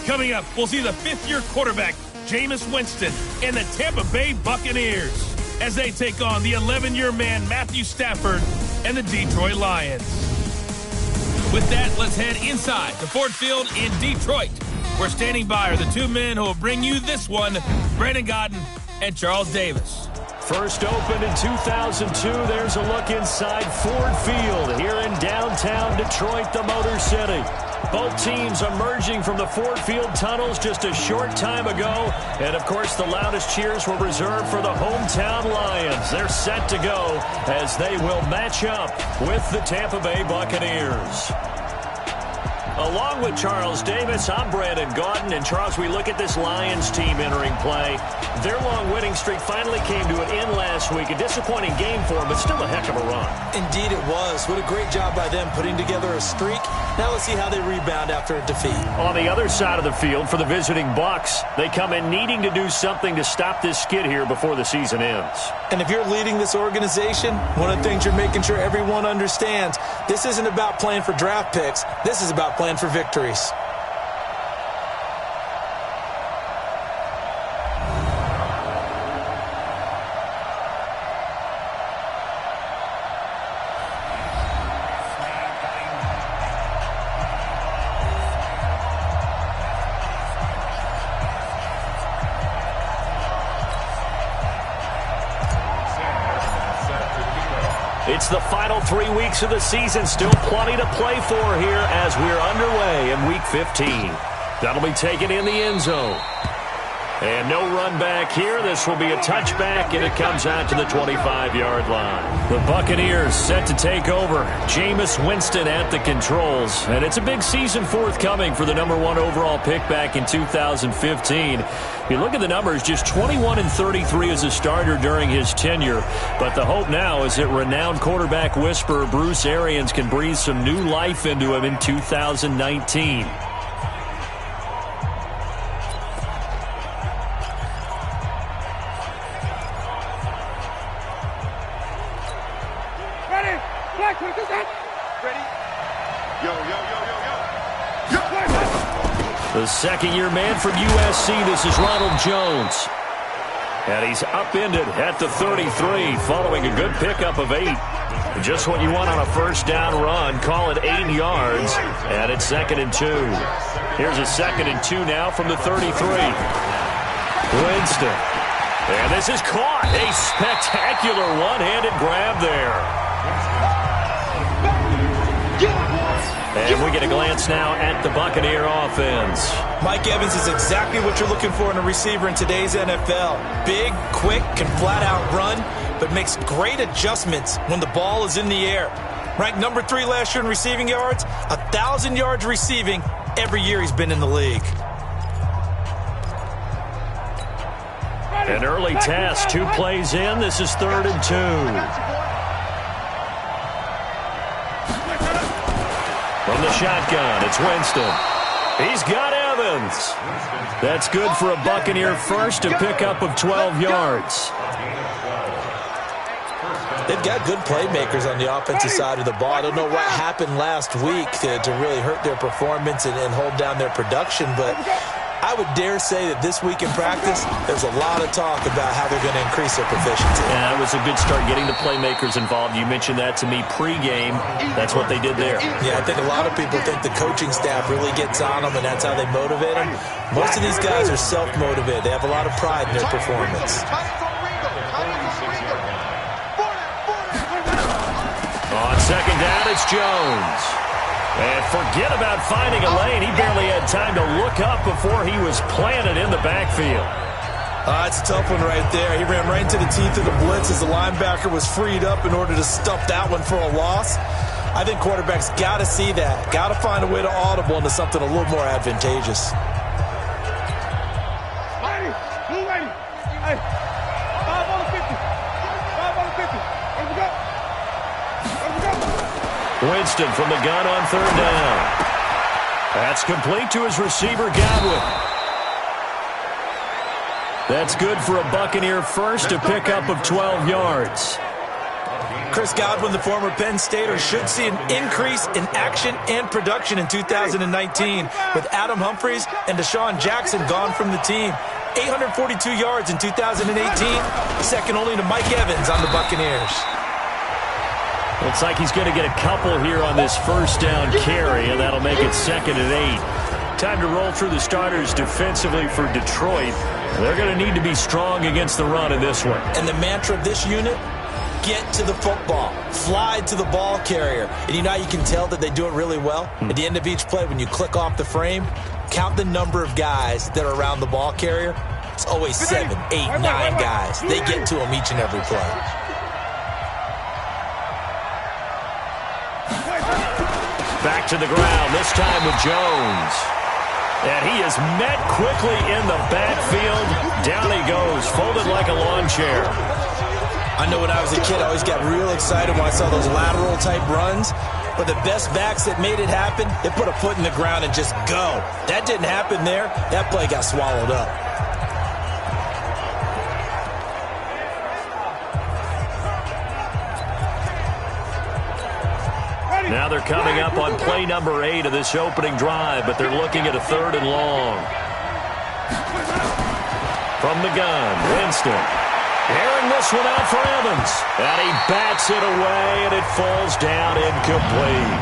Coming up, we'll see the fifth-year quarterback, Jameis Winston, and the Tampa Bay Buccaneers as they take on the 11-year man, Matthew Stafford, and the Detroit Lions. With that, let's head inside the Ford Field in Detroit. We're standing by are the two men who will bring you this one, Brandon Godden and Charles Davis. First opened in 2002, there's a look inside Ford Field here in downtown Detroit, the Motor City. Both teams emerging from the Ford Field tunnels just a short time ago. And, of course, the loudest cheers were reserved for the hometown Lions. They're set to go as they will match up with the Tampa Bay Buccaneers. Along with Charles Davis, I'm Brandon Gaudin. And, Charles, we look at this Lions team entering play. Their long winning streak finally came to an end last week. A disappointing game for them, but still a heck of a run. Indeed it was. What a great job by them putting together a streak. Now let's see how they rebound after a defeat. On the other side of the field for the visiting Bucs, they come in needing to do something to stop this skid here before the season ends. And if you're leading this organization, one of the things you're making sure everyone understands, this isn't about playing for draft picks. This is about playing for victories. It's the final 3 weeks of the season. Still plenty to play for here as we're underway in Week 15. That'll be taken in the end zone. And no run back here. This will be a touchback, and it comes out to the 25-yard line. The Buccaneers set to take over. Jameis Winston at the controls. And it's a big season forthcoming for the #1 overall pick back in 2015. You look at the numbers, just 21-33 as a starter during his tenure. But the hope now is that renowned quarterback whisperer Bruce Arians can breathe some new life into him in 2019. The second-year man from USC, this is Ronald Jones. And he's upended at the 33 following a good pickup of 8. Just what you want on a first down run. Call it 8 yards, and it's 2nd and 2. Here's a 2nd and 2 now from the 33. Winston. And this is caught. A spectacular one-handed grab there. And we get a glance now at the Buccaneer offense. Mike Evans is exactly what you're looking for in a receiver in today's NFL. Big, quick, can flat-out run, but makes great adjustments when the ball is in the air. Ranked number 3 last year in receiving yards, 1,000 yards receiving every year he's been in the league. An early test, 2 plays in. This is 3rd and 2. From the shotgun, it's Winston. He's got Evans. That's good for a Buccaneer first, a pickup of 12 yards. They've got good playmakers on the offensive side of the ball. I don't know what happened last week to really hurt their performance and hold down their production, but I would dare say that this week in practice, there's a lot of talk about how they're going to increase their proficiency. Yeah, it was a good start getting the playmakers involved. You mentioned that to me pregame. That's what they did there. Yeah, I think a lot of people think the coaching staff really gets on them, and that's how they motivate them. Most of these guys are self-motivated. They have a lot of pride in their performance. On second down, it's Jones. And forget about finding a lane. He barely had time to look up before he was planted in the backfield. It's a tough one right there. He ran right into the teeth of the blitz as the linebacker was freed up in order to stuff that one for a loss. I think quarterbacks got to see that. Got to find a way to audible into something a little more advantageous. Winston from the gun on 3rd down. That's complete to his receiver, Godwin. That's good for a Buccaneer first, a pickup of 12 yards. Chris Godwin, the former Penn Stater, should see an increase in action and production in 2019 with Adam Humphries and Deshaun Jackson gone from the team. 842 yards in 2018, second only to Mike Evans on the Buccaneers. Looks like he's going to get a couple here on this first down carry, and that'll make it 2nd and 8. Time to roll through the starters defensively for Detroit. They're going to need to be strong against the run in this one. And the mantra of this unit, get to the football, fly to the ball carrier. And you know how you can tell that they do it really well? At the end of each play, when you click off the frame, count the number of guys that are around the ball carrier. It's always 7, 8, 9 guys. They get to them each and every play. Back to the ground, this time with Jones. And he is met quickly in the backfield. Down he goes, folded like a lawn chair. I know when I was a kid, I always got real excited when I saw those lateral-type runs. But the best backs that made it happen, they put a foot in the ground and just go. That didn't happen there. That play got swallowed up. Now they're coming up on play number 8 of this opening drive, but they're looking at a 3rd and long. From the gun, Winston. Airing this one out for Evans. And he bats it away, and it falls down incomplete.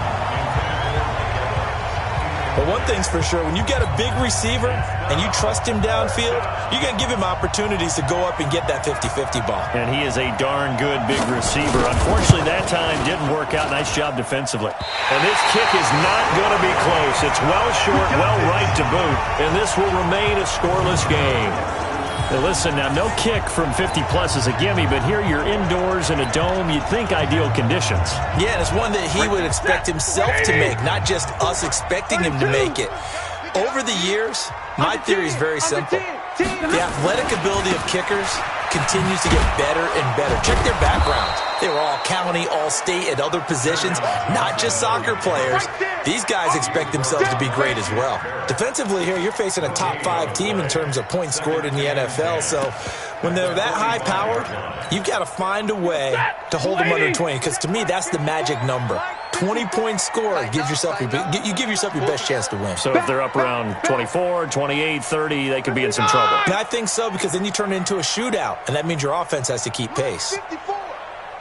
But one thing's for sure, when you got a big receiver and you trust him downfield, you're going to give him opportunities to go up and get that 50-50 ball. And he is a darn good big receiver. Unfortunately, that time didn't work out. Nice job defensively. And this kick is not going to be close. It's well short, well right to boot, and this will remain a scoreless game. Now listen, now no kick from 50-plus is a gimme, but here you're indoors in a dome. You'd think ideal conditions. Yeah, and it's one that he would expect himself to make, not just us expecting him to make it. Over the years, my theory is very simple. The athletic ability of kickers continues to get better and better. Check their backgrounds. They were all county, all state, at other positions, not just soccer players. These guys expect themselves to be great as well. Defensively here, you're facing a top 5 team in terms of points scored in the NFL, so when they're that high powered, you've got to find a way to hold them under 20, because to me, that's the magic number. 20 points scored gives yourself you give yourself your best chance to win. So if they're up around 24, 28, 30, they could be in some trouble. And I think so, because then you turn it into a shootout, and that means your offense has to keep pace. 54.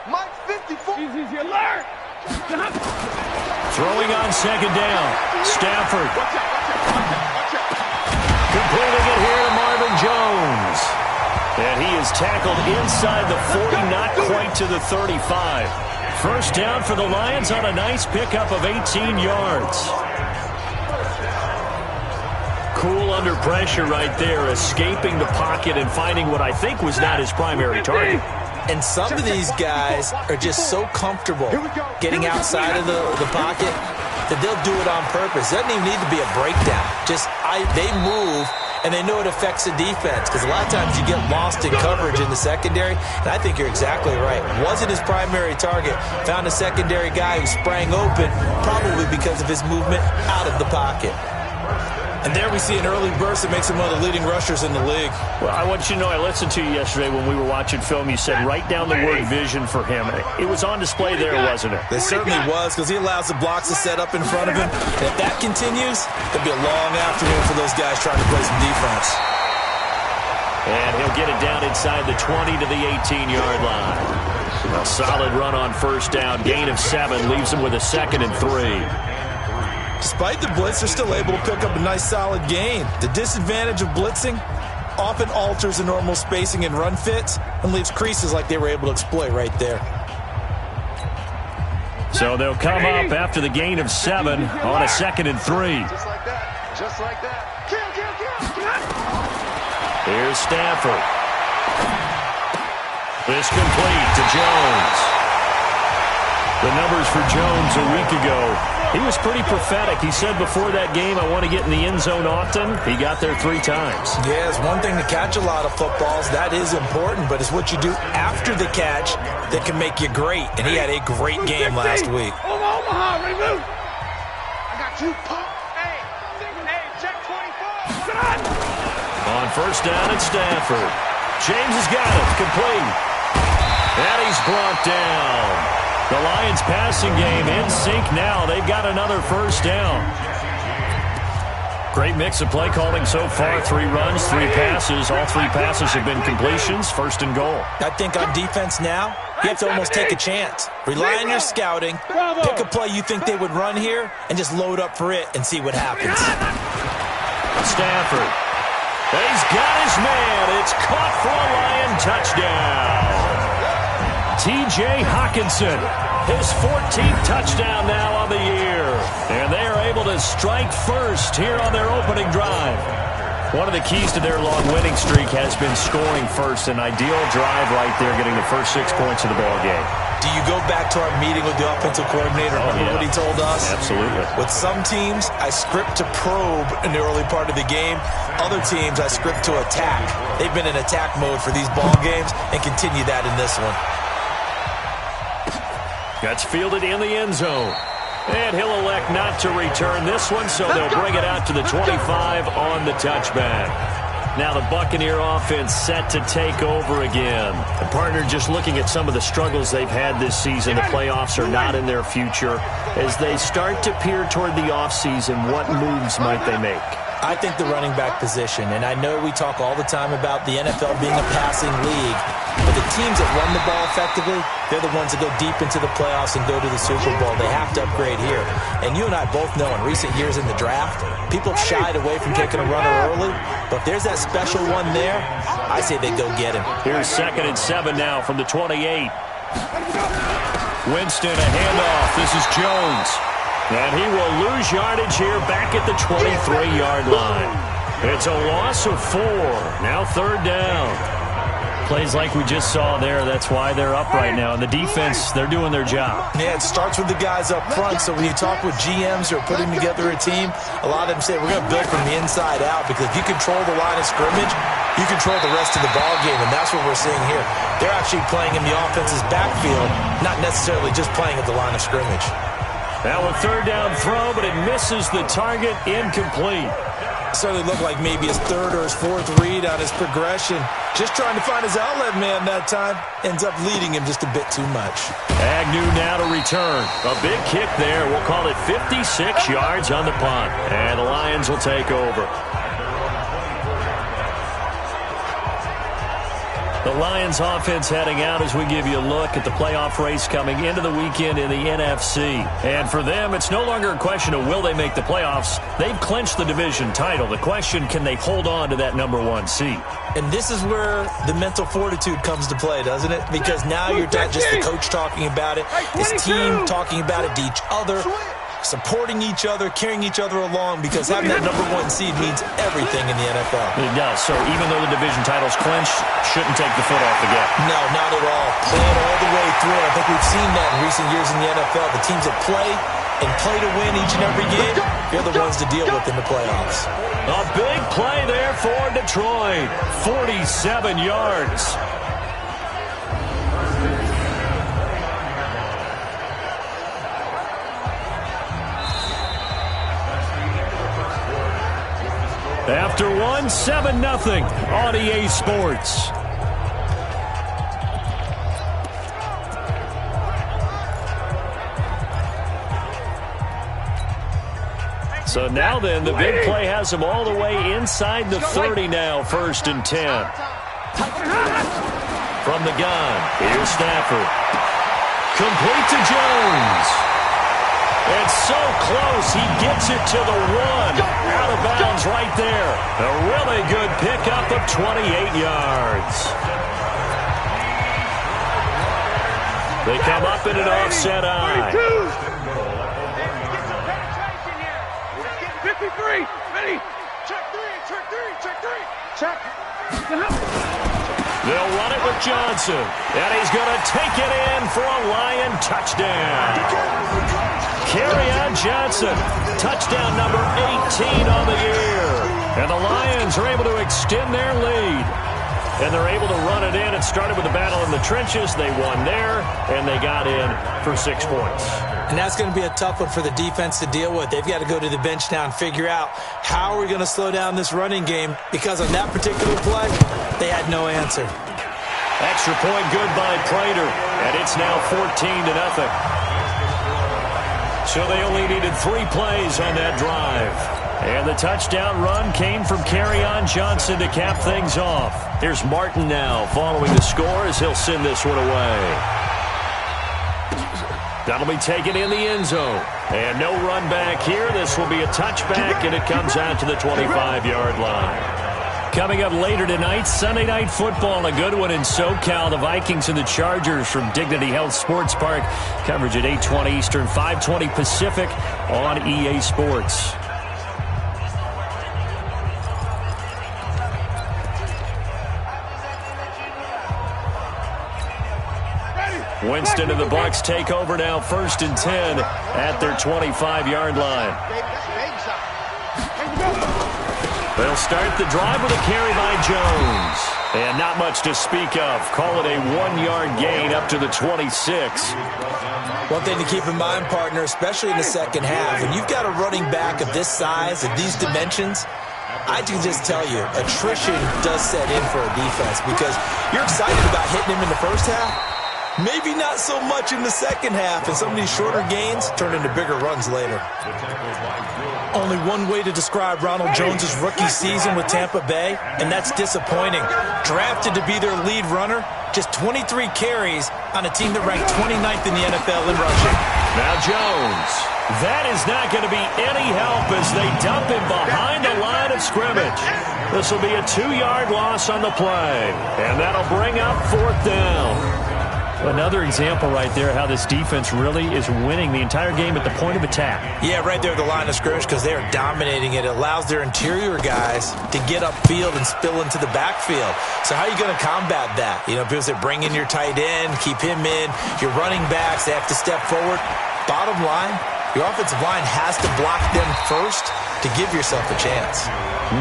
Mike 54. Easy alert. Throwing on 2nd down. Stafford. Completing it here to Marvin Jones. And he is tackled inside the 40, not quite to the 35. First down for the Lions on a nice pickup of 18 yards. Cool under pressure right there, escaping the pocket and finding what I think was not his primary target. And some of these guys are just so comfortable getting outside of the pocket that they'll do it on purpose. It doesn't even need to be a breakdown. They move, and they know it affects the defense, because a lot of times you get lost in coverage in the secondary, and I think you're exactly right. Wasn't his primary target. Found a secondary guy who sprang open, probably because of his movement out of the pocket. And there we see an early burst that makes him one of the leading rushers in the league. Well, I want you to know, I listened to you yesterday when we were watching film. You said write down the word vision for him. It was on display there, wasn't it? It certainly was, because he allows the blocks to set up in front of him. And if that continues, it'll be a long afternoon for those guys trying to play some defense. And he'll get it down inside the 20 to the 18-yard line. A solid run on first down. Gain of 7 leaves him with a 2nd and 3. Despite the blitz, they're still able to pick up a nice solid gain. The disadvantage of blitzing often alters the normal spacing and run fits and leaves creases like they were able to exploit right there. So they'll come up after the gain of 7 on a 2nd and 3. Just like that. Just like that. Kill. Here's Stafford. This complete to Jones. The numbers for Jones a week ago. He was pretty prophetic. He said before that game, I want to get in the end zone often. He got there 3 times. Yeah, it's one thing to catch a lot of footballs. That is important, but it's what you do after the catch that can make you great. And he had a great game last week. Omaha, remove. I got you, punk. Hey, check 24. On first down at Stafford. James has got it. Complete. And he's brought down. The Lions passing game in sync now. They've got another first down. Great mix of play calling so far. 3 runs, 3 passes. All 3 passes have been completions. First and goal. I think on defense now, you have to almost take a chance. Rely on your scouting. Pick a play you think they would run here and just load up for it and see what happens. Stafford. He's got his man. It's caught for a Lion touchdown. T.J. Hawkinson, his 14th touchdown now on the year. And they are able to strike first here on their opening drive. One of the keys to their long winning streak has been scoring first. An ideal drive right there, getting the first 6 points of the ball game. Do you go back to our meeting with the offensive coordinator? Remember what he told us? Absolutely. With some teams, I script to probe in the early part of the game. Other teams, I script to attack. They've been in attack mode for these ball games and continue that in this one. That's fielded in the end zone. And he'll elect not to return this one, so they'll bring it out to the 25 on the touchback. Now the Buccaneer offense set to take over again. The partner just looking at some of the struggles they've had this season. The playoffs are not in their future. As they start to peer toward the offseason, what moves might they make? I think the running back position, and I know we talk all the time about the NFL being a passing league, but the teams that run the ball effectively, they're the ones that go deep into the playoffs and go to the Super Bowl. They have to upgrade here. And you and I both know in recent years in the draft, people have shied away from taking a runner early, but if there's that special one there, I say they go get him. Here's 2nd and 7 now from the 28. Winston, a handoff. This is Jones. And he will lose yardage here back at the 23-yard line. It's a loss of 4. Now 3rd down. Plays like we just saw there. That's why they're up right now. And the defense, they're doing their job. Yeah, it starts with the guys up front. So when you talk with GMs who are putting together a team, a lot of them say, we're going to build from the inside out. Because if you control the line of scrimmage, you control the rest of the ball game. And that's what we're seeing here. They're actually playing in the offense's backfield, not necessarily just playing at the line of scrimmage. Now a 3rd down throw, but it misses the target, incomplete. Certainly looked like maybe his 3rd or his 4th read on his progression. Just trying to find his outlet man that time. Ends up leading him just a bit too much. Agnew now to return. A big kick there. We'll call it 56 yards on the punt. And the Lions will take over. The Lions offense heading out as we give you a look at the playoff race coming into the weekend in the NFC. And for them, it's no longer a question of will they make the playoffs. They've clinched the division title. The question, can they hold on to that #1 seed? And this is where the mental fortitude comes to play, doesn't it? Because now you're not just the coach talking about it, this team talking about it to each other, supporting each other, carrying each other along, because having that #1 seed means everything in the NFL. It does. So even though the division title's clinched, shouldn't take the foot off the gas. No, not at all. Playing all the way through. I think we've seen that in recent years in the NFL. The teams that play and play to win each and every game, they're the ones to deal with in the playoffs. A big play there for Detroit. 47 yards. After one, 7-0 on EA Sports. So now then, the big play has them all the way inside the 30 now, 1st and 10. From the gun, here's Stafford. Complete to Jones. It's so close, he gets it to the 1. Out of bounds right there. A really good pickup of 28 yards. They come up in an offset eye. 53, ready. Check 3, check 3, check 3. Check. They'll run it with Johnson. And he's going to take it in for a Lion touchdown. Kerryon Johnson, touchdown number 18 on the year. And the Lions are able to extend their lead. And they're able to run it in. It started with a battle in the trenches. They won there, and they got in for 6 points. And that's going to be a tough one for the defense to deal with. They've got to go to the bench now and figure out how are we going to slow down this running game, because on that particular play, they had no answer. Extra point good by Prater, and it's now 14-0. So they only needed 3 plays on that drive. And the touchdown run came from Kerryon Johnson to cap things off. Here's Martin now following the score as he'll send this one away. That'll be taken in the end zone. And no run back here. This will be a touchback, and it comes out to the 25-yard line. Coming up later tonight, Sunday Night Football, a good one in SoCal. The Vikings and the Chargers from Dignity Health Sports Park. Coverage at 8:20 Eastern, 5:20 Pacific on EA Sports. Winston and the Bucs take over now, 1st and 10 at their 25-yard line. They'll start the drive with a carry by Jones. And not much to speak of. Call it a 1-yard gain up to the 26. One thing to keep in mind, partner, especially in the second half, when you've got a running back of this size, of these dimensions, I can just tell you, attrition does set in for a defense because you're excited about hitting him in the first half. Maybe not so much in the second half, and some of these shorter gains turn into bigger runs later. Only one way to describe Ronald Jones' rookie season with Tampa Bay, and that's disappointing. Drafted to be their lead runner, just 23 carries on a team that ranked 29th in the NFL in rushing. Now Jones. That is not going to be any help as they dump him behind the line of scrimmage. This will be a 2-yard loss on the play, and that'll bring up 4th down. Another example right there how this defense really is winning the entire game at the point of attack. Yeah, right there at the line of scrimmage because they are dominating it. It allows their interior guys to get upfield and spill into the backfield. So how are you going to combat that? You know, people say bring in your tight end, keep him in. Your running backs, they have to step forward. Bottom line, your offensive line has to block them first to give yourself a chance.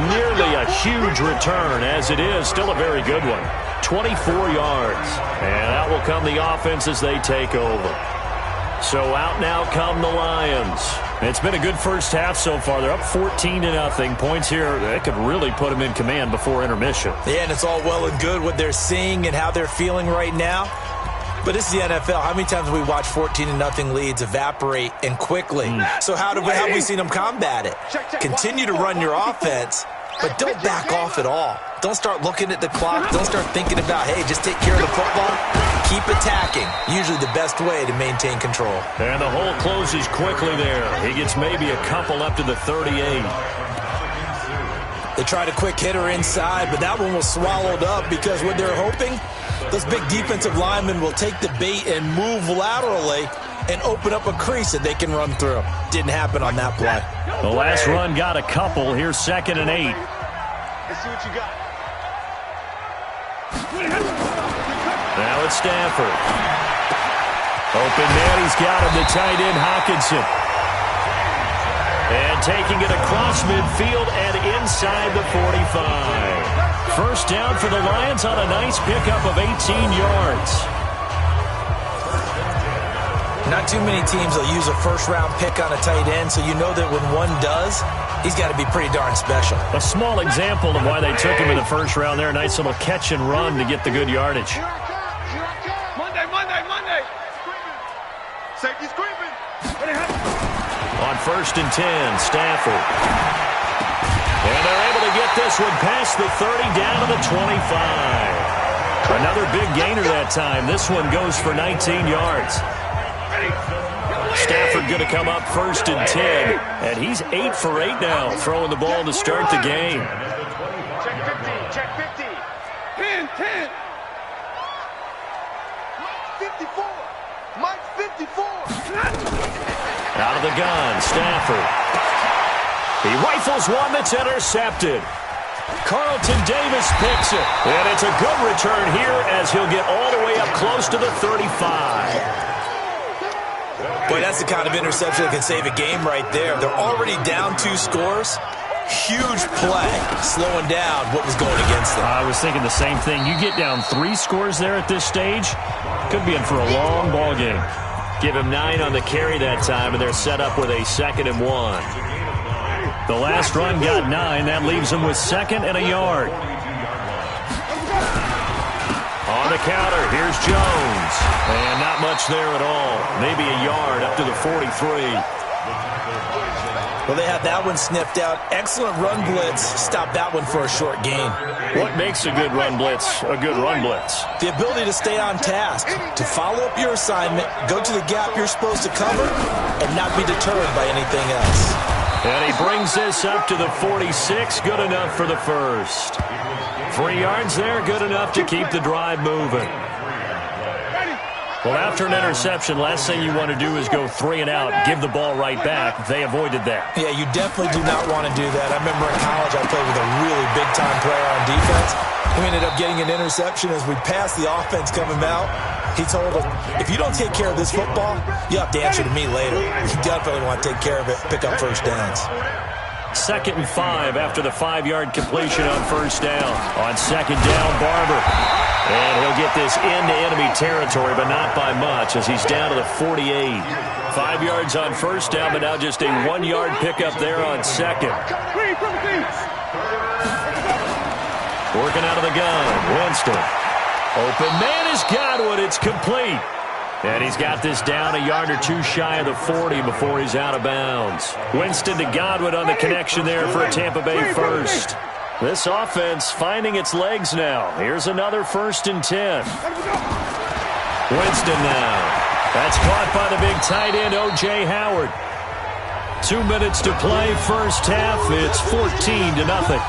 Nearly a huge return as it is. Still a very good one. 24 yards. And out will come the offense as they take over. So out now come the Lions. It's been a good first half so far. They're up 14-0. Points here, that could really put them in command before intermission. Yeah, and it's all well and good what they're seeing and how they're feeling right now. But this is the NFL. How many times have we watched 14-0 leads evaporate and quickly? So how have we seen them combat it? Continue to run your offense, but don't back off at all. Don't start looking at the clock. Don't start thinking about, hey, just take care of the football. Keep attacking. Usually the best way to maintain control. And the hole closes quickly there. He gets maybe a couple up to the 38. They tried a quick hitter inside, but that one was swallowed up because what they're hoping, those big defensive linemen will take the bait and move laterally and open up a crease that they can run through. Didn't happen on that play. The last run got a couple. Here's 2nd and 8. Let's see what you got. Now it's Stafford. Open man, he's got him, the tight end Hawkinson. And taking it across midfield and inside the 45. First down for the Lions on a nice pickup of 18 yards. Not too many teams will use a first-round pick on a tight end, so you know that when one does, he's got to be pretty darn special. A small example of why they took him in the first round there. A nice little catch and run to get the good yardage. Monday. Safety's creeping. On 1st and 10, Stafford. And they're able to get this one past the 30 down to the 25. Another big gainer that time. This one goes for 19 yards. Stafford going to come up 1st and 10. And he's 8 for 8 now, throwing the ball to start the game. Check 50. 10. Mike 54. Mike 54. Out of the gun, Stafford. He rifles one that's intercepted. Carlton Davis picks it. And it's a good return here as he'll get all the way up close to the 35. Boy, that's the kind of interception that can save a game right there. They're already down 2 scores. Huge play, slowing down what was going against them. I was thinking the same thing. You get down 3 scores there at this stage, could be in for a long ball game. Give him 9 on the carry that time, and they're set up with a 2nd and 1. The last run got 9. That leaves them with 2nd and a yard. On the counter, here's Jones. And not much there at all. Maybe a yard up to the 43. Well, they had that one sniffed out. Excellent run blitz. Stopped that one for a short gain. What makes a good run blitz a good run blitz? The ability to stay on task, to follow up your assignment, go to the gap you're supposed to cover, and not be deterred by anything else. And he brings this up to the 46. Good enough for the first. 3 yards there, good enough to keep the drive moving. Well, after an interception, last thing you want to do is go 3 and out, give the ball right back. They avoided that. Yeah, you definitely do not want to do that. I remember in college I played with a really big-time player on defense. We ended up getting an interception as we passed the offense coming out. He told him, if you don't take care of this football, you have to answer to me later. You definitely want to take care of it, pick up first downs. 2nd and 5 after the 5-yard completion on first down. On 2nd down, Barber. And he'll get this into enemy territory, but not by much as he's down to the 48. 5 yards on first down, but now just a 1-yard pickup there on 2nd. Working out of the gun, Winston. Open man is Godwin. It's complete. And he's got this down a yard or 2 shy of the 40 before he's out of bounds. Winston to Godwin on the connection there for a Tampa Bay first. This offense finding its legs now. Here's another 1st and 10. Winston now. That's caught by the big tight end, O.J. Howard. 2 minutes to play, first half. It's 14-0.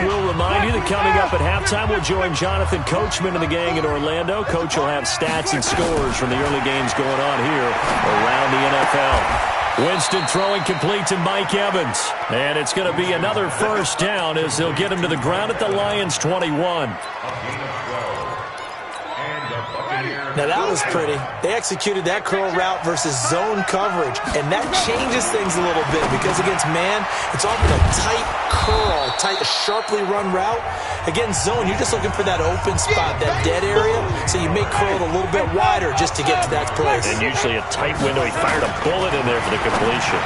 We'll remind you that coming up at halftime, we'll join Jonathan Coachman and the gang in Orlando. Coach will have stats and scores from the early games going on here around the NFL. Winston throwing complete to Mike Evans. And it's going to be another first down as they'll get him to the ground at the Lions' 21. Now that was pretty. They executed that curl route versus zone coverage, and that changes things a little bit because against man, it's often a tight curl, tight, sharply run route. Against zone, you're just looking for that open spot, that dead area, so you may curl it a little bit wider just to get to that place. And usually a tight window. He fired a bullet in there for the completion.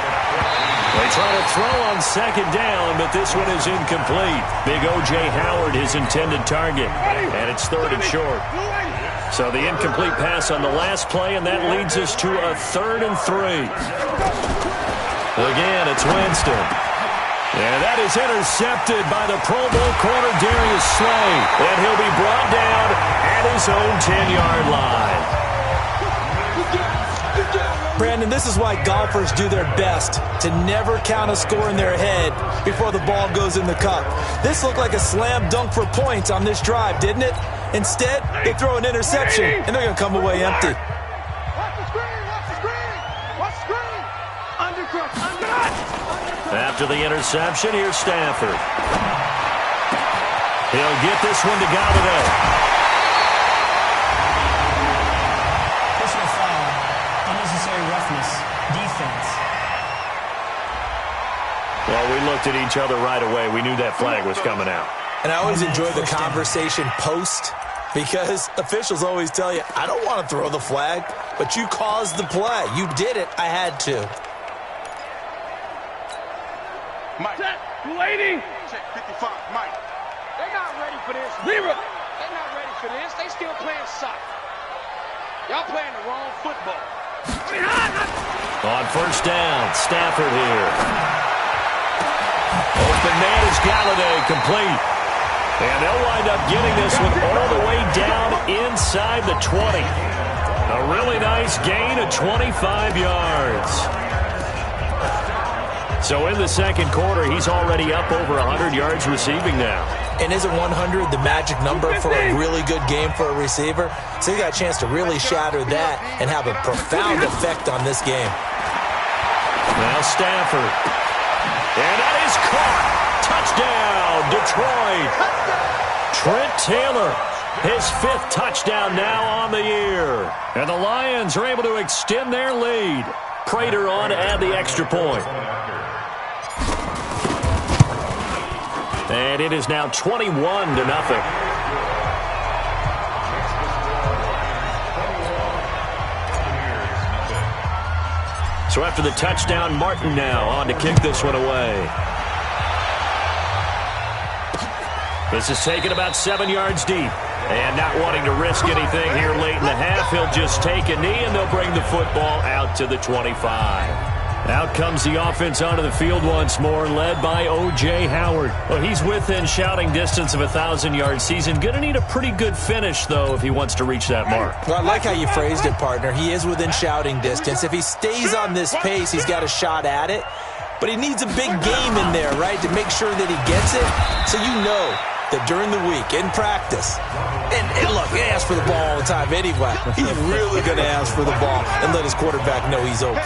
They try to throw on 2nd down, but this one is incomplete. Big O.J. Howard, his intended target, and it's 3rd and short. So the incomplete pass on the last play, and that leads us to a 3rd and 3. Again, it's Winston. And that is intercepted by the Pro Bowl corner, Darius Slay. And he'll be brought down at his own 10-yard line. Brandon, this is why golfers do their best to never count a score in their head before the ball goes in the cup. This looked like a slam dunk for points on this drive, didn't it? Instead, they throw an interception, and they're going to come away empty. Watch the screen, watch the screen, watch the screen. Undercut, undercut. After the interception, here's Stafford. He'll get this one to Galladay. Personal foul, unnecessary roughness, defense. Well, we looked at each other right away. We knew that flag was coming out. And I always enjoy the conversation post because officials always tell you, I don't want to throw the flag, but you caused the play. You did it. I had to. Mike. Set, waiting. Check 55, Mike. They're not ready for this. They're not ready for this. They still playing soccer. Y'all playing the wrong football. On first down, Stafford here. Open man is Galladay, complete. And they'll wind up getting this one all the way down inside the 20. A really nice gain of 25 yards. So in the 2nd quarter, he's already up over 100 yards receiving now. And isn't 100 the magic number for a really good game for a receiver? So he got a chance to really shatter that and have a profound effect on this game. Now Stafford. And that is caught. Touchdown, Detroit. Trent Taylor, his 5th touchdown now on the year. And the Lions are able to extend their lead. Prater on to add the extra point. And it is now 21-0. So after the touchdown, Martin now on to kick this one away. This is taken about 7 yards deep. And not wanting to risk anything here late in the half, he'll just take a knee, and they'll bring the football out to the 25. Out comes the offense onto the field once more, led by O.J. Howard. Well, he's within shouting distance of a 1,000-yard season. Going to need a pretty good finish, though, if he wants to reach that mark. Well, I like how you phrased it, partner. He is within shouting distance. If he stays on this pace, he's got a shot at it. But he needs a big game in there, right, to make sure that he gets it. So you know that during the week, in practice, and look, he asks for the ball all the time anyway. He's really going to ask for the ball and let his quarterback know he's open.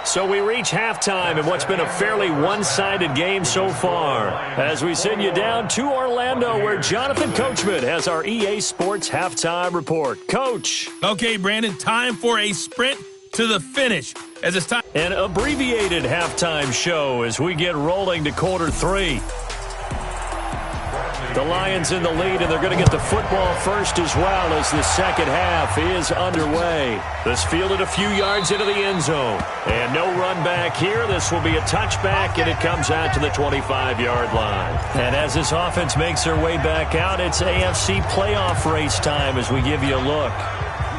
So we reach halftime in what's been a fairly one-sided game so far, as we send you down to Orlando, where Jonathan Coachman has our EA Sports halftime report. Coach. Okay, Brandon, time for a sprint to the finish. As it's time. An abbreviated halftime show as we get rolling to quarter 3. The Lions in the lead, and they're going to get the football first as well as the second half is underway. This fielded a few yards into the end zone. And no run back here. This will be a touchback, and it comes out to the 25-yard line. And as this offense makes their way back out, it's AFC playoff race time as we give you a look.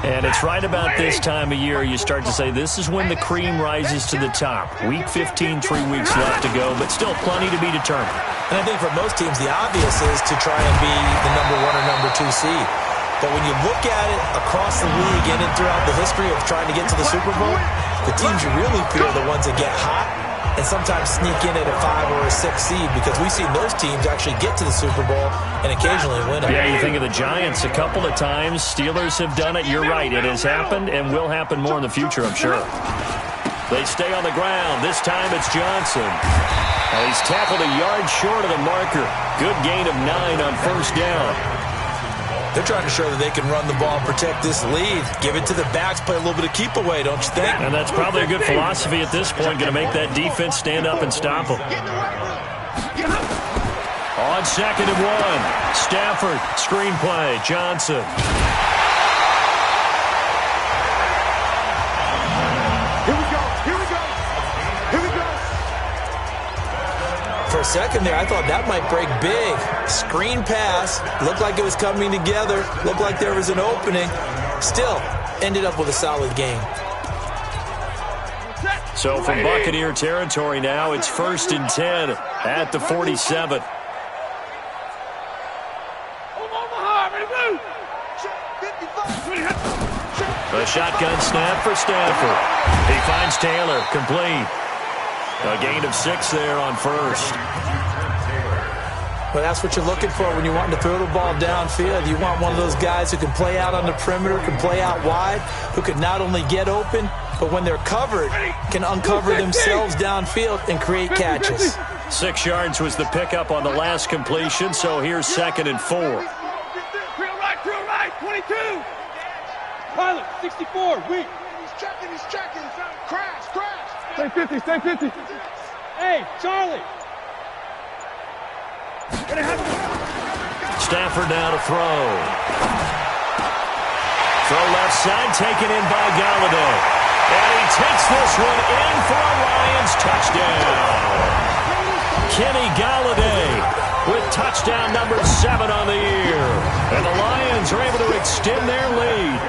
And it's right about this time of year you start to say this is when the cream rises to the top. Week 15, 3 weeks left to go, but still plenty to be determined. And I think for most teams, the obvious is to try and be the number 1 or number 2 seed. But when you look at it across the league and throughout the history of trying to get to the Super Bowl, the teams you really fear are the ones that get hot and sometimes sneak in at a 5 or a 6 seed, because we've seen those teams actually get to the Super Bowl and occasionally win it. Yeah, you think of the Giants a couple of times. Steelers have done it. You're right. It has happened and will happen more in the future, I'm sure. They stay on the ground. This time it's Johnson. Well, he's tackled a yard short of the marker. Good gain of 9 on first down. They're trying to show that they can run the ball and protect this lead. Give it to the backs, play a little bit of keep away, don't you think? And that's probably a good philosophy at this point, going to make that defense stand up and stop them. On 2nd and 1, Stafford, screenplay, Johnson. For a second there, I thought that might break big. Screen pass, looked like it was coming together, looked like there was an opening. Still, ended up with a solid game. So from Buccaneer territory now, it's 1st and 10 at the 47. A shotgun snap for Stafford. He finds Taylor, complete. A gain of 6 there on first. Well, that's what you're looking for when you're wanting to throw the ball downfield. You want one of those guys who can play out on the perimeter, can play out wide, who can not only get open, but when they're covered, can uncover themselves downfield and create catches. 6 yards was the pickup on the last completion, so here's 2nd and 4. Drill right, 22. Pilot, 64, weak. He's checking. Crash. Stay 50. Hey, Charlie. Stafford now to throw. Throw left side, taken in by Galladay. And he takes this one in for a Lions touchdown. Kenny Galladay with touchdown number 7 on the year. And the Lions are able to extend their lead.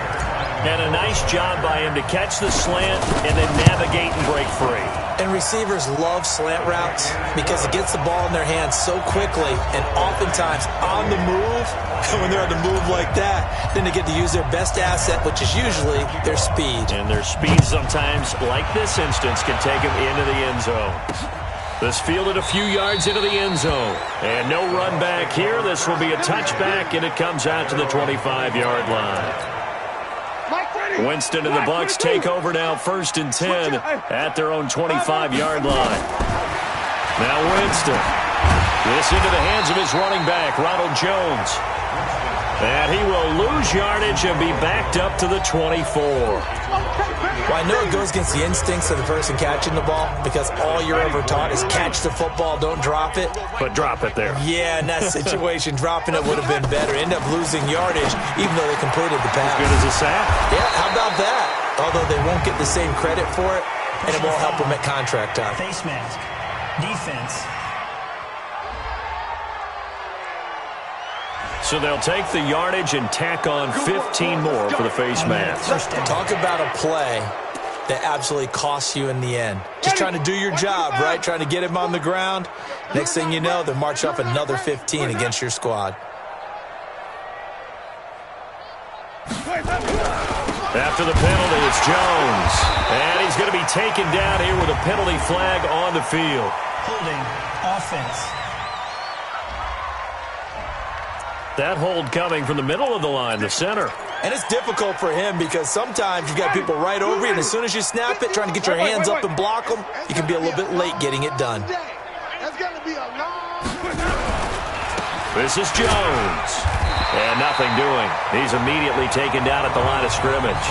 And a nice job by him to catch the slant and then navigate and break free. And receivers love slant routes because it gets the ball in their hands so quickly and oftentimes on the move. And when they're on the move like that, then they get to use their best asset, which is usually their speed. And their speed sometimes, like this instance, can take them into the end zone. This fielded a few yards into the end zone. And no run back here. This will be a touchback, and it comes out to the 25-yard line. Winston and the Bucs take over now, 1st and 10 at their own 25-yard line. Now Winston. This into the hands of his running back, Ronald Jones. And he will lose yardage and be backed up to the 24. Well, I know it goes against the instincts of the person catching the ball because all you're ever taught is catch the football, don't drop it. But drop it there. Yeah, in that situation, dropping it would have been better. End up losing yardage even though they completed the pass. As good as a sack. Yeah, how about that? Although they won't get the same credit for it, and it won't help him at contract time. Face mask. Defense. So they'll take the yardage and tack on 15 more for the face mask. Talk about a play that absolutely costs you in the end. Just trying to do your job, right? Trying to get him on the ground. Next thing you know, they'll march off another 15 against your squad. After the penalty, it's Jones. And he's going to be taken down here with a penalty flag on the field. Holding. Offense. That hold coming from the middle of the line, the center. And it's difficult for him because sometimes you've got people right over you, and as soon as you snap it, trying to get your hands up and block them, you can be a little bit late getting it done. This is Jones. And nothing doing. He's immediately taken down at the line of scrimmage.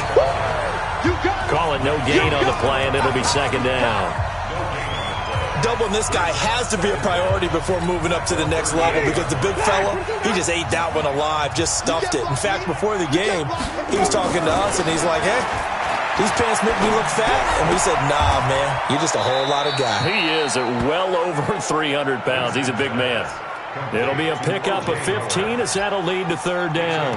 Call it no gain on the play, and it'll be second down. Doubling this guy has to be a priority before moving up to the next level because the big fella, he just ate that one alive, just stuffed it. In fact, before the game, he was talking to us, and he's like, hey, these pants make me look fat. And we said, nah, man, you're just a whole lot of guy. He is at well over 300 pounds. He's a big man. It'll be a pickup of 15 as that'll lead to third down.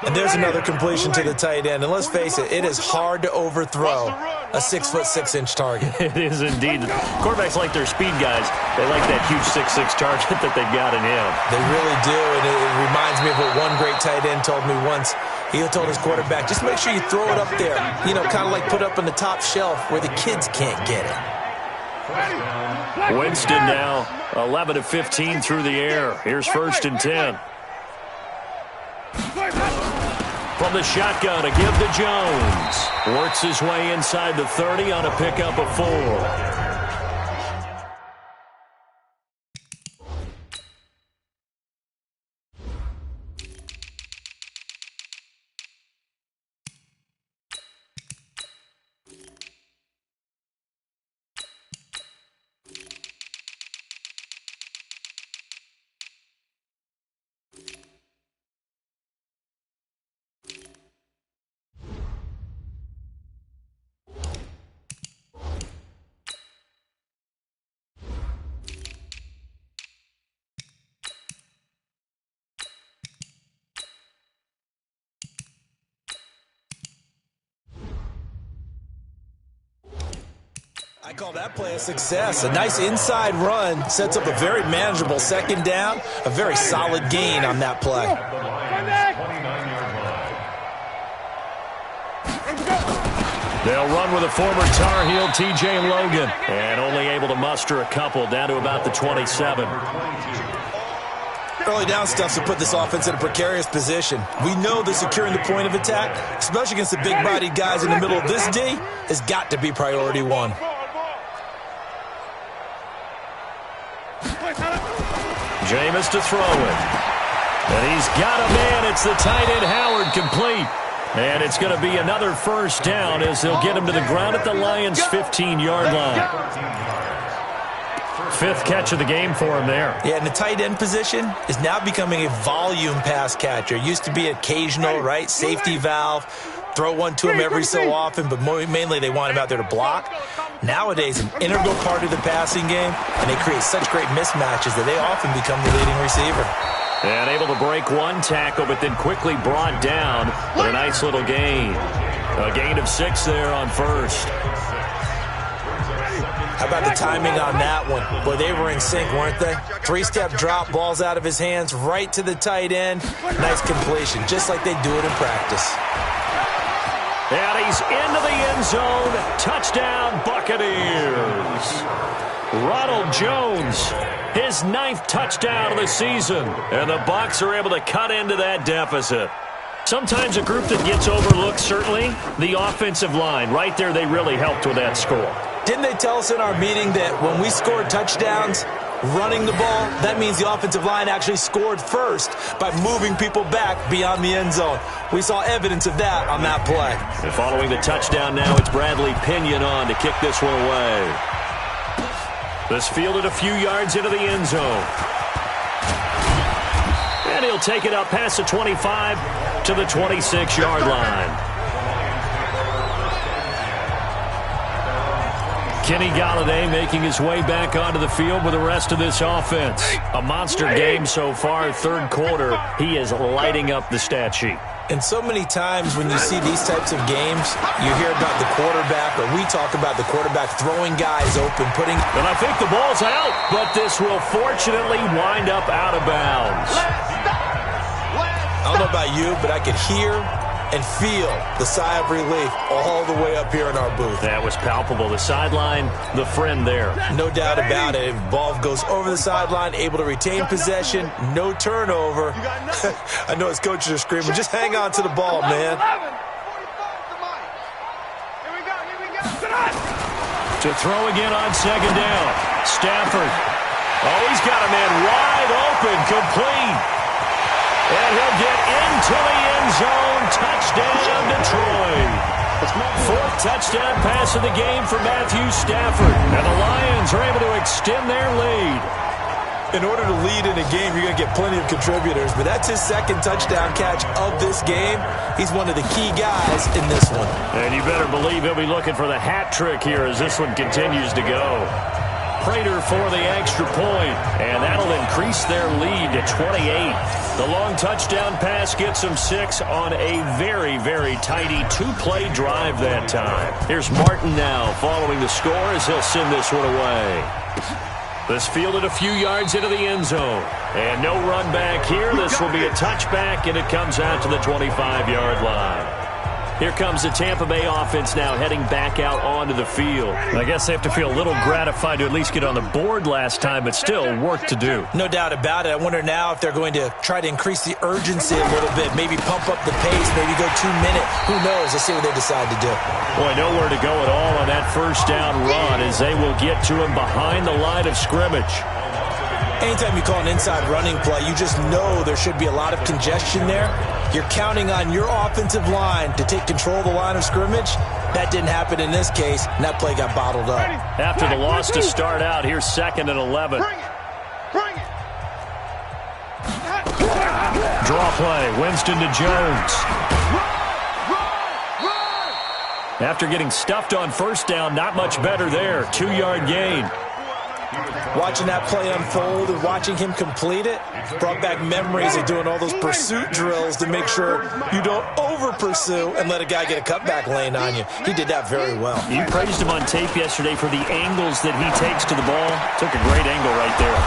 And there's another completion to the tight end. And let's face it, it is hard to overthrow a 6'6" target. It is indeed. Quarterbacks like their speed guys. They like that huge 6'6" target that they've got in him. They really do, and it reminds me of what one great tight end told me once. He told his quarterback, just make sure you throw it up there. You know, kind of like put up on the top shelf where the kids can't get it. Winston now 11 of 15 through the air. Here's 1st and 10. From the shotgun, a give to Jones. Works his way inside the 30 on a pickup of 4. I call that play a success. A nice inside run sets up a very manageable second down, a very solid gain on that play. They'll run with a former Tar Heel, T.J. Logan, and only able to muster a couple down to about the 27. Early down stuff to put this offense in a precarious position. We know that securing the point of attack, especially against the big-bodied guys in the middle of this D, has got to be priority one. Jameis to throw it. And he's got a man. It's the tight end Howard complete. And it's going to be another first down as they'll get him to the ground at the Lions' 15-yard line. 5th catch of the game for him there. Yeah, and the tight end position is now becoming a volume pass catcher. Used to be occasional, right, safety valve. Throw one to him every so often, but mainly they want him out there to block. Nowadays, an integral part of the passing game, and they create such great mismatches that they often become the leading receiver. And able to break one tackle, but then quickly brought down with a nice little gain. A gain of 6 there on 1st. How about the timing on that one? Boy, they were in sync, weren't they? 3-step drop, balls out of his hands, right to the tight end. Nice completion, just like they do it in practice. And he's into the end zone. Touchdown, Buccaneers. Ronald Jones, his 9th touchdown of the season. And the Bucs are able to cut into that deficit. Sometimes a group that gets overlooked, certainly, the offensive line. Right there, they really helped with that score. Didn't they tell us in our meeting that when we scored touchdowns, running the ball, that means the offensive line actually scored first by moving people back beyond the end zone. We saw evidence of that on that play. And following the touchdown now, it's Bradley Pinion on to kick this one away. This fielded a few yards into the end zone. And he'll take it up past the 25 to the 26-yard line. Kenny Golladay making his way back onto the field with the rest of this offense. A monster game so far, third quarter. He is lighting up the stat sheet. And so many times when you see these types of games, you hear about the quarterback, or we talk about the quarterback throwing guys open, putting... And I think the ball's out, but this will fortunately wind up out of bounds. I don't know about you, but I could hear and feel the sigh of relief all the way up here in our booth. That was palpable. The sideline, the friend there. No doubt about it. Ball goes over the sideline, able to retain possession, no turnover. I know his coaches are screaming, just hang on to the ball, man. To throw again on second down. Stafford. Oh, he's got a man wide open, complete. And he'll get into the end zone. Touchdown, Detroit. Fourth touchdown pass of the game for Matthew Stafford. And the Lions are able to extend their lead. In order to lead in a game, you're going to get plenty of contributors, but that's his second touchdown catch of this game. He's one of the key guys in this one. And you better believe he'll be looking for the hat trick here as this one continues to go. Prater for the extra point, and that'll increase their lead to 28. The long touchdown pass gets them 6 on a very, very tidy two-play drive that time. Here's Martin now following the score as he'll send this one away. This fielded a few yards into the end zone. And no run back here. This will be a touchback, and it comes out to the 25-yard line. Here comes the Tampa Bay offense now heading back out onto the field. I guess they have to feel a little gratified to at least get on the board last time, but still work to do. No doubt about it. I wonder now if they're going to try to increase the urgency a little bit, maybe pump up the pace, maybe go 2 minute. Who knows? Let's see what they decide to do. Boy, nowhere to go at all on that first down run as they will get to him behind the line of scrimmage. Anytime you call an inside running play, you just know there should be a lot of congestion there. You're counting on your offensive line to take control of the line of scrimmage. That didn't happen in this case, and that play got bottled up. After the loss to start out, here's 2nd and 11. Bring it. Draw play, Winston to Jones. After getting stuffed on first down, not much better there. 2-yard gain. Watching that play unfold and watching him complete it brought back memories of doing all those pursuit drills to make sure you don't over-pursue and let a guy get a cutback lane on you. He did that very well. You praised him on tape yesterday for the angles that he takes to the ball. Took a great angle right there.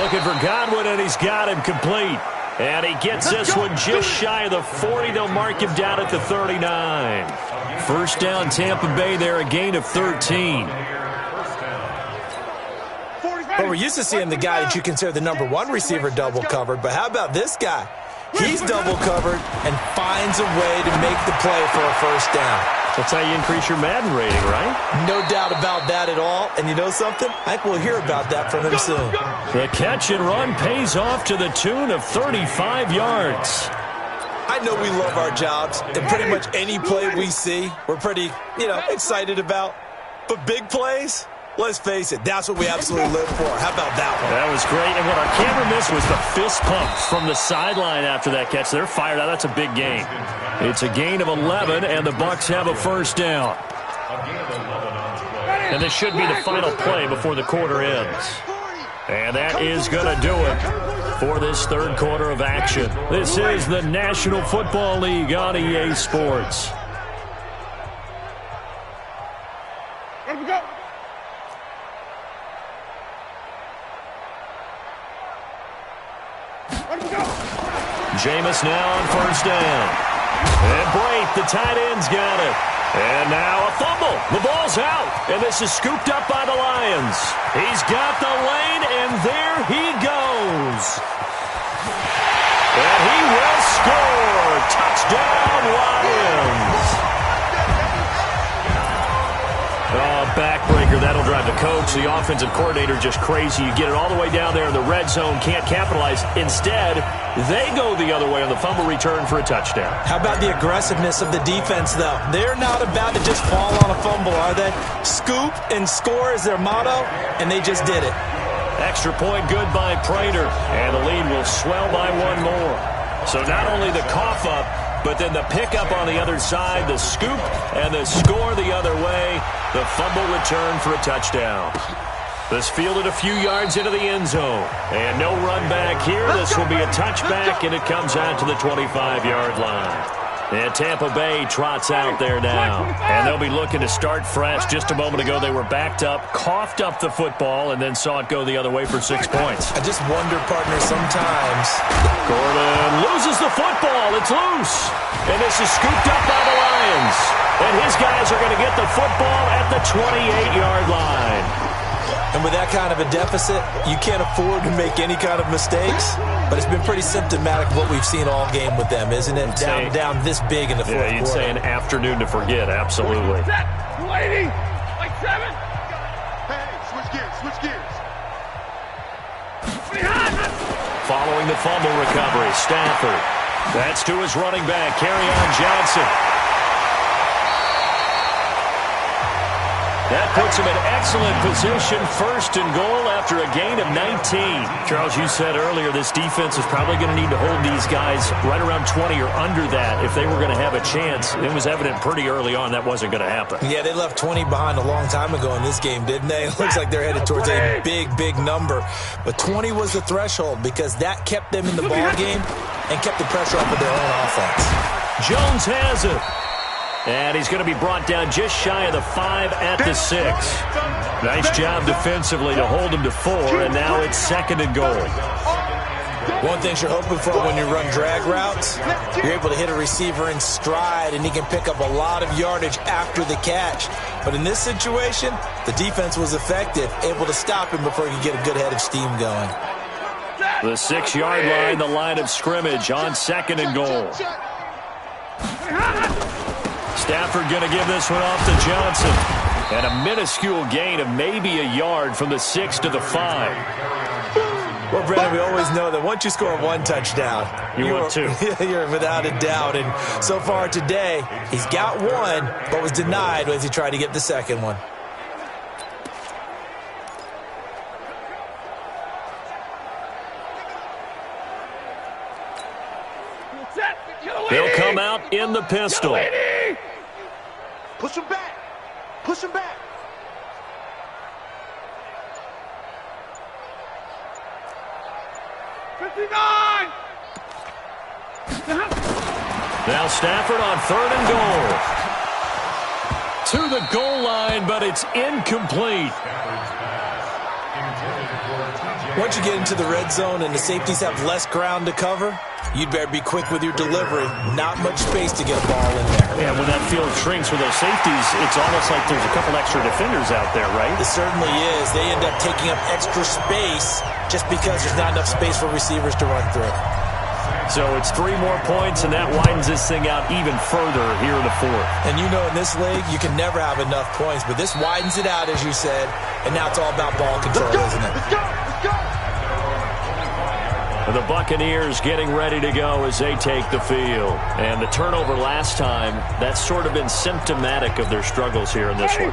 Looking for Godwin, and he's got him complete. And he gets this one just shy of the 40. They'll mark him down at the 39. First down, Tampa Bay there, a gain of 13. Well, we're used to seeing the guy that you consider the number 1 receiver double covered, but how about this guy? He's double covered and finds a way to make the play for a first down. That's how you increase your Madden rating, right? No doubt about that at all. And you know something? I think we'll hear about that from him soon. The catch and run pays off to the tune of 35 yards. I know we love our jobs, and pretty much any play we see, we're pretty, excited about. But big plays? Let's face it, that's what we absolutely live for. How about that one? That was great. And what our camera missed was the fist pump from the sideline after that catch. They're fired out. That's a big gain. It's a gain of 11, and the Bucs have a first down. And this should be the final play before the quarter ends. And that is going to do it for this third quarter of action. This is the National Football League on EA Sports. Let him go. Jameis now on first down. And Brate, the tight end's got it. And now a fumble. The ball's out. And this is scooped up by the Lions. He's got the lane, and there he goes. And he will score. Touchdown, Lions. Oh, backbreaker. That'll drive the coach, the offensive coordinator, just crazy. You get it all the way down there in the red zone, can't capitalize. Instead, they go the other way on the fumble return for a touchdown. How about the aggressiveness of the defense, though? They're not about to just fall on a fumble, are they? Scoop and score is their motto, and they just did it. Extra point good by Prater, and the lead will swell by one more. So not only the cough up, but then the pickup on the other side, the scoop, and the score the other way. The fumble return for a touchdown. This fielded a few yards into the end zone. And no run back here. This will be a touchback, and it comes out to the 25-yard line. And Tampa Bay trots out there now. And they'll be looking to start fresh. Just a moment ago, they were backed up, coughed up the football, and then saw it go the other way for 6 points. I just wonder, partner, sometimes. Gordon loses the football. It's loose. And this is scooped up by the Lions. And his guys are going to get the football at the 28-yard line. And with that kind of a deficit, you can't afford to make any kind of mistakes. But it's been pretty symptomatic of what we've seen all game with them, isn't it? Down this big in the fourth quarter. Yeah, you'd say an afternoon to forget, absolutely. Set, 280, like 7. Hey, switch gears. Following the fumble recovery, Stafford. That's to his running back, Kerryon Johnson. That puts him in excellent position, first and goal after a gain of 19. Charles, you said earlier this defense is probably going to need to hold these guys right around 20 or under that if they were going to have a chance. It was evident pretty early on that wasn't going to happen. Yeah, they left 20 behind a long time ago in this game, didn't they? It looks like they're headed towards a big, big number. But 20 was the threshold because that kept them in the ball game and kept the pressure off of their own offense. Jones has it. And he's going to be brought down just shy of the 5 at the 6. Nice job defensively to hold him to 4, and now it's second and goal. One thing you're hoping for when you run drag routes, you're able to hit a receiver in stride, and he can pick up a lot of yardage after the catch. But in this situation, the defense was effective, able to stop him before he could get a good head of steam going. The 6-yard line, the line of scrimmage on second and goal. Stafford going to give this one off to Johnson. And a minuscule gain of maybe a yard from the 6 to the 5. Well, Brandon, we always know that once you score one touchdown, you're 2. You're without a doubt. And so far today, he's got one, but was denied as he tried to get the second one. They'll come out in the pistol. Push him back. Push him back. Now Stafford on third and goal. To the goal line, but it's incomplete. Once you get into the red zone and the safeties have less ground to cover, you'd better be quick with your delivery. Not much space to get a ball in there. Yeah, when that field shrinks with those safeties, it's almost like there's a couple extra defenders out there, right? It certainly is. They end up taking up extra space just because there's not enough space for receivers to run through. So it's 3 more points, and that widens this thing out even further here in the fourth. And you know in this league, you can never have enough points, but this widens it out, as you said, and now it's all about ball control, isn't it? Let's go. The Buccaneers getting ready to go as they take the field. And the turnover last time, that's sort of been symptomatic of their struggles here in this one.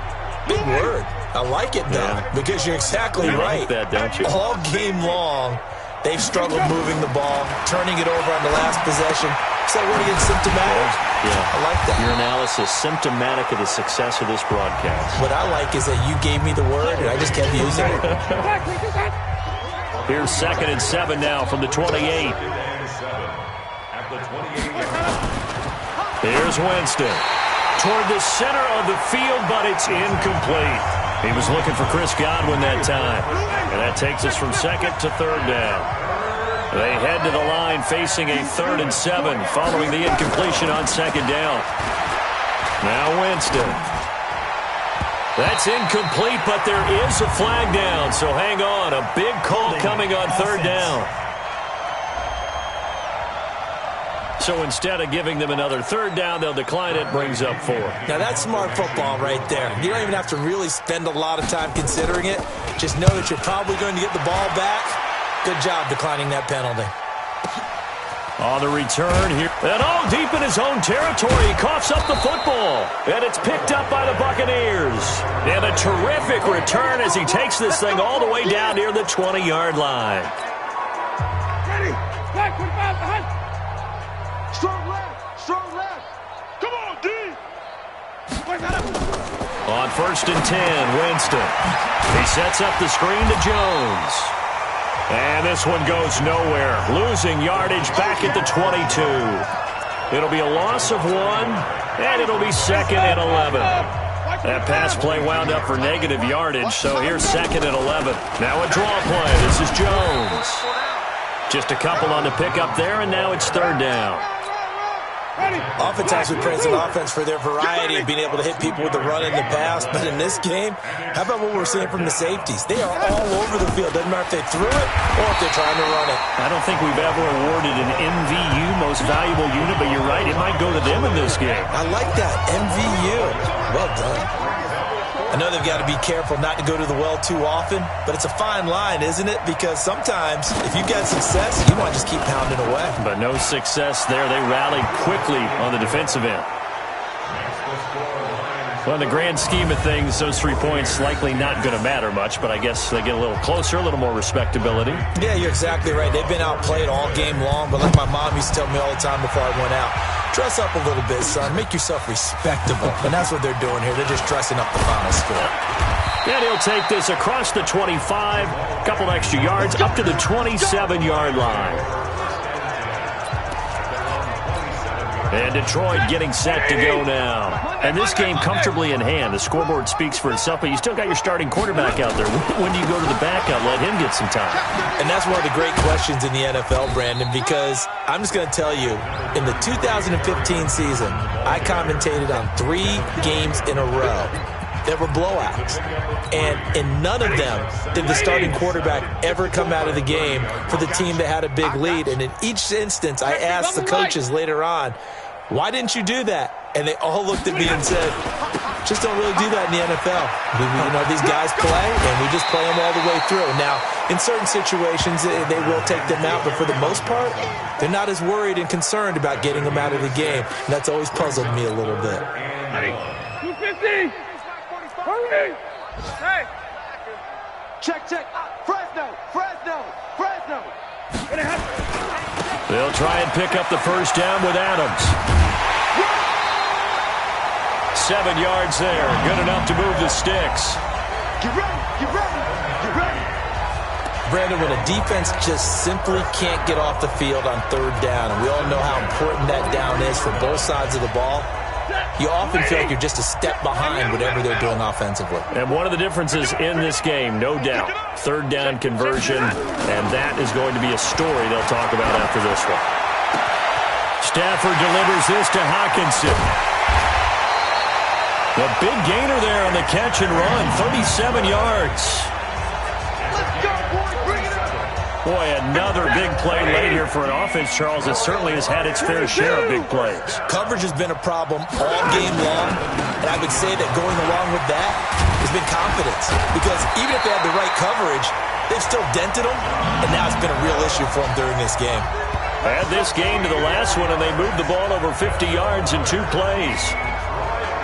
Big word. I like it, though, because you're exactly right. You like that, don't you? All game long, they've struggled moving the ball, turning it over on the last possession. So what do you get, symptomatic? Yeah. I like that. Your analysis, symptomatic of the success of this broadcast. What I like is that you gave me the word, and I just kept using it. Here's 2nd and 7 now from the 28. Here's Winston. Toward the center of the field, but it's incomplete. He was looking for Chris Godwin that time. And that takes us from 2nd to 3rd down. They head to the line facing a 3rd and 7 following the incompletion on 2nd down. Now Winston. That's incomplete, but there is a flag down, so hang on. A big call coming on 3rd down. So instead of giving them another 3rd down, they'll decline it, brings up 4. Now that's smart football right there. You don't even have to really spend a lot of time considering it. Just know that you're probably going to get the ball back. Good job declining that penalty. On the return here. And deep in his own territory, he coughs up the football. And it's picked up by the Buccaneers. And a terrific return as he takes this thing all the way down near the 20-yard line. Ready. Back, 25, behind. Strong left. Come on, D. On 1st and 10, Winston. He sets up the screen to Jones. And this one goes nowhere. Losing yardage back at the 22. It'll be a loss of 1, and it'll be 2nd and 11. That pass play wound up for negative yardage, so here's 2nd and 11. Now a draw play. This is Jones. Just a couple on the pickup there, and now it's 3rd down. Offense has been praising offense for their variety of being able to hit people with the run and the pass. But in this game, how about what we're seeing from the safeties? They are all over the field. Doesn't matter if they threw it or if they're trying to run it. I don't think we've ever awarded an MVU, most valuable unit, but you're right, it might go to them in this game. I like that. MVU. Well done. I know they've got to be careful not to go to the well too often, but it's a fine line, isn't it? Because sometimes, if you've got success, you want to just keep pounding away. But no success there. They rallied quickly on the defensive end. Well, in the grand scheme of things, those 3 points likely not going to matter much, but I guess they get a little closer, a little more respectability. Yeah, you're exactly right. They've been outplayed all game long, but like my mom used to tell me all the time before I went out, dress up a little bit, son. Make yourself respectable. And that's what they're doing here. They're just dressing up the final score. And he'll take this across the 25, a couple extra yards, up to the 27-yard line. And Detroit getting set to go now. And this game comfortably in hand. The scoreboard speaks for itself, but you still got your starting quarterback out there. When do you go to the backup, let him get some time? And that's one of the great questions in the NFL, Brandon, because I'm just going to tell you, in the 2015 season, I commentated on 3 games in a row that were blowouts. And in none of them did the starting quarterback ever come out of the game for the team that had a big lead. And in each instance, I asked the coaches later on, why didn't you do that? And they all looked at me and said, just don't really do that in the NFL. These guys play, and we just play them all the way through. Now, in certain situations, they will take them out, but for the most part, they're not as worried and concerned about getting them out of the game. And that's always puzzled me a little bit. 250! Hurry! Hey! Check. Fresno. They'll try and pick up the first down with Adams. 7 yards there. Good enough to move the sticks. Get ready. Brandon, when a defense just simply can't get off the field on 3rd down, and we all know how important that down is for both sides of the ball, you often feel like you're just a step behind whatever they're doing offensively. And one of the differences in this game, no doubt, 3rd down conversion, and that is going to be a story they'll talk about after this one. Stafford delivers this to Hockenson. The big gainer there on the catch and run, 37 yards. Let's go, boy. Bring it up. Boy, another big play late here for an offense, Charles, that certainly has had its fair share of big plays. Coverage has been a problem all game long, and I would say that going along with that has been confidence. Because even if they had the right coverage, they've still dented them, and now it's been a real issue for them during this game. Add this game to the last one, and they moved the ball over 50 yards in 2 plays.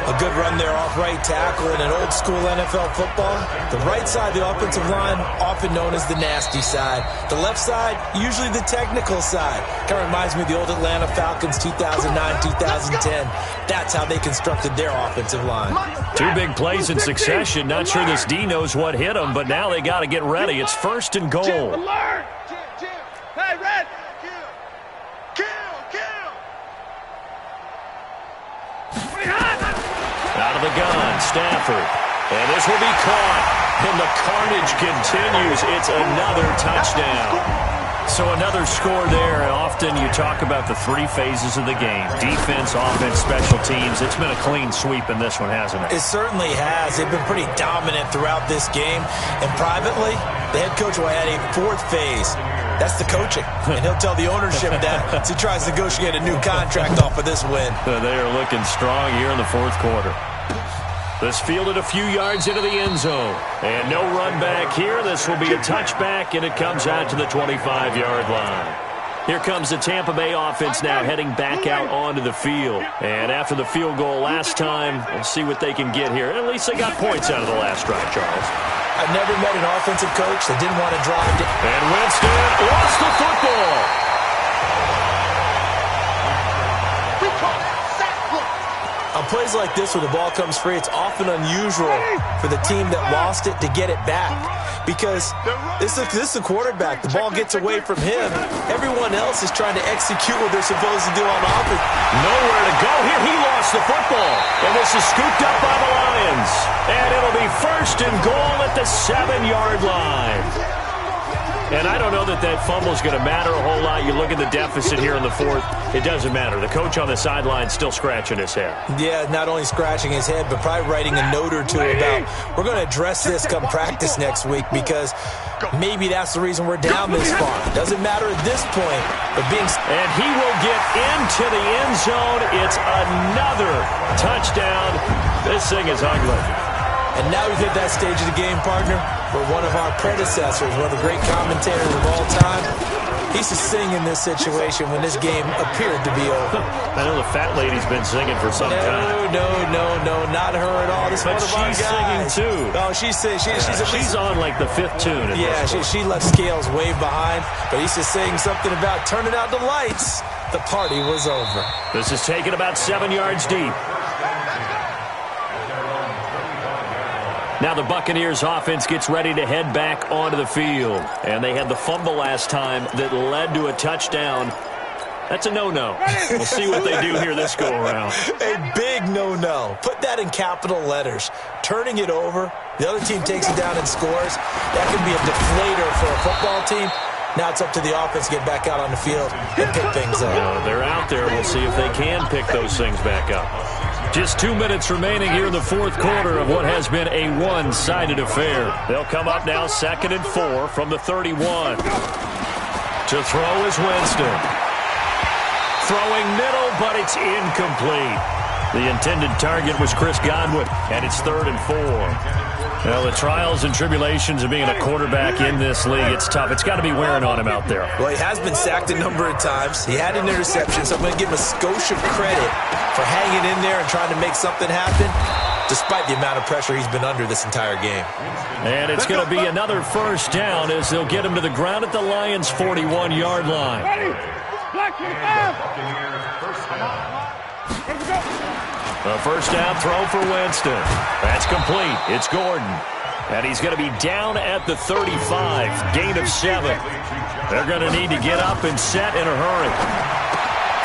A good run there off right tackle in an old-school NFL football. The right side of the offensive line, often known as the nasty side. The left side, usually the technical side. Kind of reminds me of the old Atlanta Falcons 2009, 2010. That's how they constructed their offensive line. 2 big plays in succession. Not sure this D knows what hit them, but now they got to get ready. It's 1st and goal. Alert! Hey, Red! Out of the gun, Stafford. And this will be caught. And the carnage continues. It's another touchdown. So another score there. Often you talk about the 3 phases of the game. Defense, offense, special teams. It's been a clean sweep in this one, hasn't it? It certainly has. They've been pretty dominant throughout this game. And privately, the head coach will add a 4th phase. That's the coaching. And he'll tell the ownership that as he tries to negotiate a new contract off of this win. They are looking strong here in the 4th quarter. This fielded a few yards into the end zone. And no run back here. This will be a touchback, and it comes out to the 25-yard line. Here comes the Tampa Bay offense now heading back out onto the field. And after the field goal last time, we'll see what they can get here. At least they got points out of the last drive, Charles. I've never met an offensive coach that didn't want to drive. And Winston lost the football. plays like this where the ball comes free, it's often unusual for the team that lost it to get it back. Because this is the quarterback. The ball gets away from him. Everyone else is trying to execute what they're supposed to do on offense. Nowhere to go here. He lost the football. And this is scooped up by the Lions. And it'll be 1st and goal at the 7-yard line. And I don't know that fumble is going to matter a whole lot. You look at the deficit here in the 4th. It doesn't matter. The coach on the sideline still scratching his head. Yeah, not only scratching his head, but probably writing a note or two about, we're going to address this come practice next week because maybe that's the reason we're down this far. Doesn't matter at this point, but And he will get into the end zone. It's another touchdown. This thing is ugly. And now we've hit that stage of the game, partner, where one of our predecessors, one of the great commentators of all time, he used to sing in this situation when this game appeared to be over. I know the fat lady's been singing for some time. No, not her at all. This but one of our she's guys. singing too. Oh, she's on like the 5th tune. Yeah, she let scales way behind, but he used to sing something about turning out the lights. The party was over. This is taken about 7 yards deep. Now the Buccaneers offense gets ready to head back onto the field. And they had the fumble last time that led to a touchdown. That's a no-no. We'll see what they do here this go-around. A big no-no. Put that in capital letters. Turning it over, the other team takes it down and scores. That can be a deflator for a football team. Now it's up to the offense to get back out on the field and pick things up. They're out there. We'll see if they can pick those things back up. Just 2 minutes remaining here in the 4th quarter of what has been a one-sided affair. They'll come up now 2nd and 4 from the 31. To throw is Winston. Throwing middle, but it's incomplete. The intended target was Chris Godwin, and it's 3rd and 4. Well, the trials and tribulations of being a quarterback in this league, it's tough. It's got to be wearing on him out there. Well, he has been sacked a number of times. He had an interception, so I'm going to give him a skosh of credit for hanging in there and trying to make something happen, despite the amount of pressure he's been under this entire game. And it's going to be another 1st down as they'll get him to the ground at the Lions' 41-yard line. A 1st down throw for Winston. That's complete. It's Gordon. And he's going to be down at the 35. Gain of 7. They're going to need to get up and set in a hurry.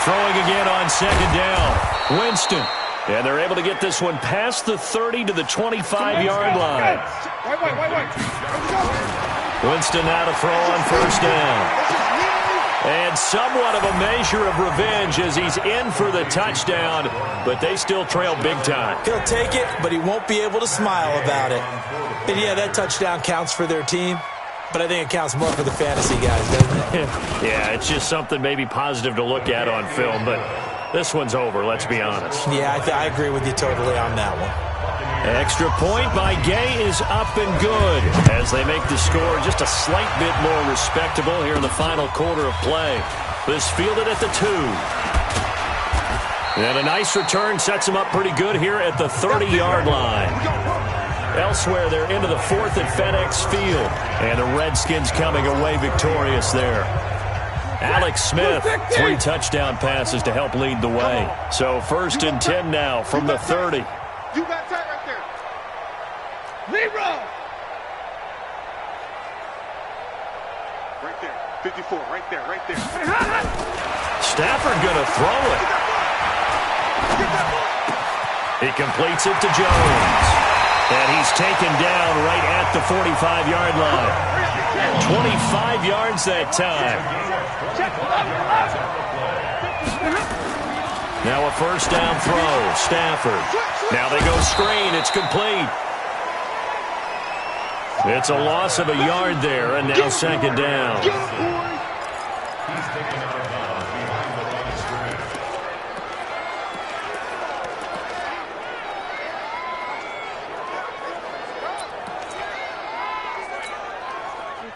Throwing again on 2nd down. Winston. And they're able to get this one past the 30 to the 25-yard line. Winston now to throw on 1st down. And somewhat of a measure of revenge as he's in for the touchdown, but they still trail big time. He'll take it, but he won't be able to smile about it. And yeah, that touchdown counts for their team, but I think it counts more for the fantasy guys, doesn't it? Yeah, it's just something maybe positive to look at on film, but this one's over, let's be honest. Yeah, I agree with you totally on that one. Extra point by Gay is up and good as they make the score just a slight bit more respectable here in the final quarter of play. This fielded at the 2. And a nice return sets them up pretty good here at the 30-yard line. Elsewhere, they're into the 4th at FedEx Field. And the Redskins coming away victorious there. Alex Smith, 3 touchdown passes to help lead the way. So 1st and 10 now from the 30. You got that right there. Leroy! Right there. 54, right there. Stafford gonna throw it. He completes it to Jones. And he's taken down right at the 45-yard line. 25 yards that time. Now a 1st down throw. Stafford. Now they go screen. It's complete. It's a loss of a yard there, and now 2nd down.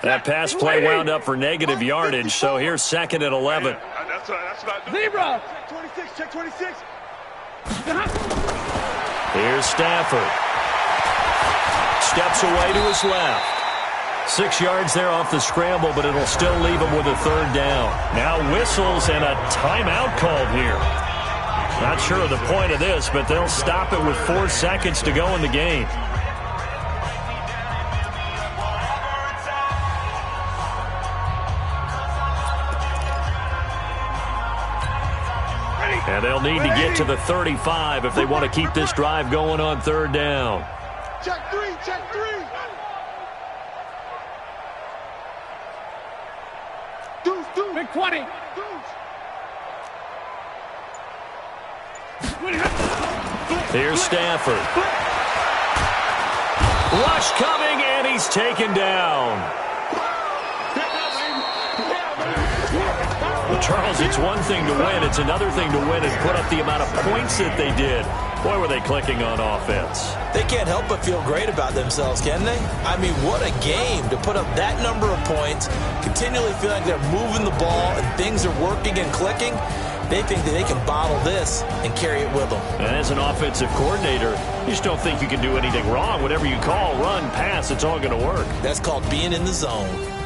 That pass play wound up for negative yardage, so here's 2nd and 11. That's what I do. Leroy! Check 26. Here's Stafford. Steps away to his left. 6 yards there off the scramble, but it'll still leave him with a 3rd down. Now whistles and a timeout called here. Not sure of the point of this, but they'll stop it with 4 seconds to go in the game. And they'll need to get to the 35 if they want to keep this drive going on 3rd down. Check three, check three. Deuce, deuce. Big 20. Deuce. Here's Stafford. Rush coming, and he's taken down. Well, Charles, it's one thing to win. It's another thing to win and put up the amount of points that they did. Boy, were they clicking on offense. They can't help but feel great about themselves, can they? I mean, what a game to put up that number of points, continually feel like they're moving the ball and things are working and clicking. They think that they can bottle this and carry it with them. And as an offensive coordinator, you just don't think you can do anything wrong. Whatever you call, run, pass, it's all going to work. That's called being in the zone.